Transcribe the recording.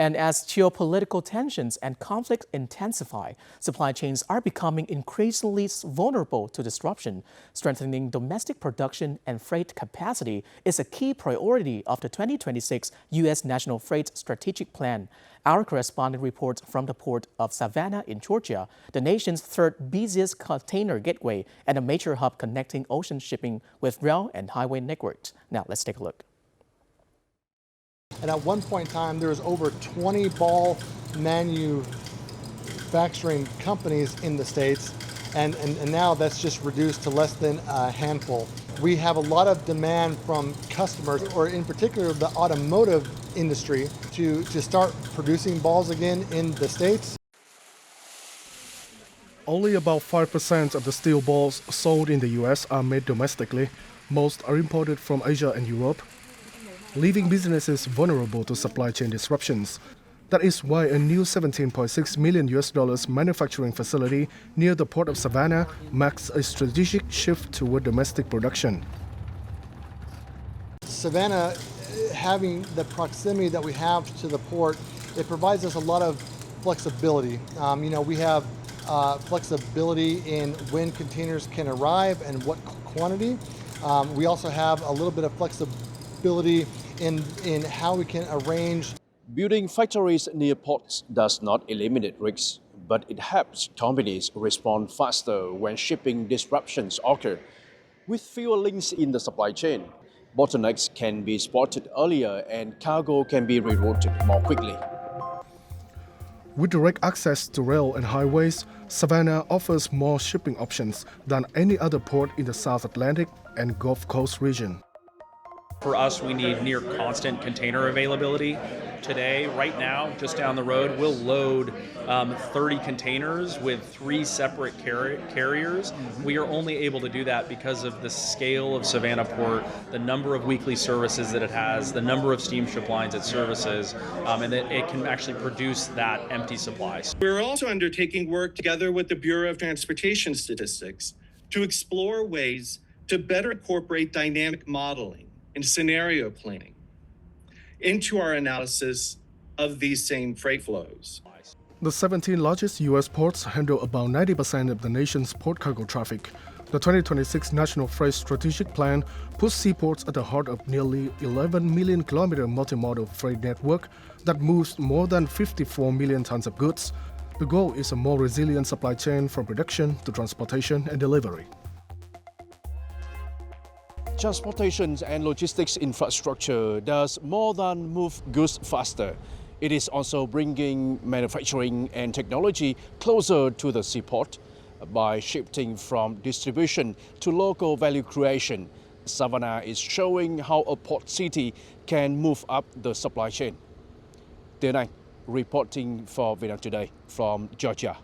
And as geopolitical tensions and conflict intensify, supply chains are becoming increasingly vulnerable to disruption. Strengthening domestic production and freight capacity is a key priority of the 2026 U.S. National Freight Strategic Plan. Our correspondent reports from the Port of Savannah in Georgia, the nation's third-busiest container gateway and a major hub connecting ocean shipping with rail and highway networks. Now, let's take a look. And at one point in time, there was over 20 ball manufacturing companies in the States, and now that's just reduced to less than a handful. We have a lot of demand from customers, or in particular the automotive industry, to start producing balls again in the States. Only about 5% of the steel balls sold in the U.S. are made domestically. Most are imported from Asia and Europe, leaving businesses vulnerable to supply chain disruptions. That is why a new $17.6 million manufacturing facility near the Port of Savannah marks a strategic shift toward domestic production. Savannah, having the proximity that we have to the port, it provides us a lot of flexibility. We have flexibility in when containers can arrive and what quantity. We also have a little bit of flexibility in how we can arrange. Building factories near ports does not eliminate risks, but it helps companies respond faster when shipping disruptions occur. With fewer links in the supply chain, bottlenecks can be spotted earlier and cargo can be rerouted more quickly. With direct access to rail and highways, Savannah offers more shipping options than any other port in the South Atlantic and Gulf Coast region. For us, we need near constant container availability. Today, right now, just down the road, we'll load 30 containers with 3 separate carriers. We are only able to do that because of the scale of Savannah Port, the number of weekly services that it has, the number of steamship lines it services, and that it can actually produce that empty supply. We're also undertaking work together with the Bureau of Transportation Statistics to explore ways to better incorporate dynamic modeling and scenario planning into our analysis of these same freight flows. The 17 largest U.S. ports handle about 90% of the nation's port cargo traffic. The 2026 National Freight Strategic Plan puts seaports at the heart of nearly 11 million kilometer multimodal freight network that moves more than 54 million tons of goods. The goal is a more resilient supply chain from production to transportation and delivery. Transportation and logistics infrastructure does more than move goods faster. It is also bringing manufacturing and technology closer to the seaport. By shifting from distribution to local value creation, Savannah is showing how a port city can move up the supply chain. Tiên Anh, reporting for Vietnam Today from Georgia.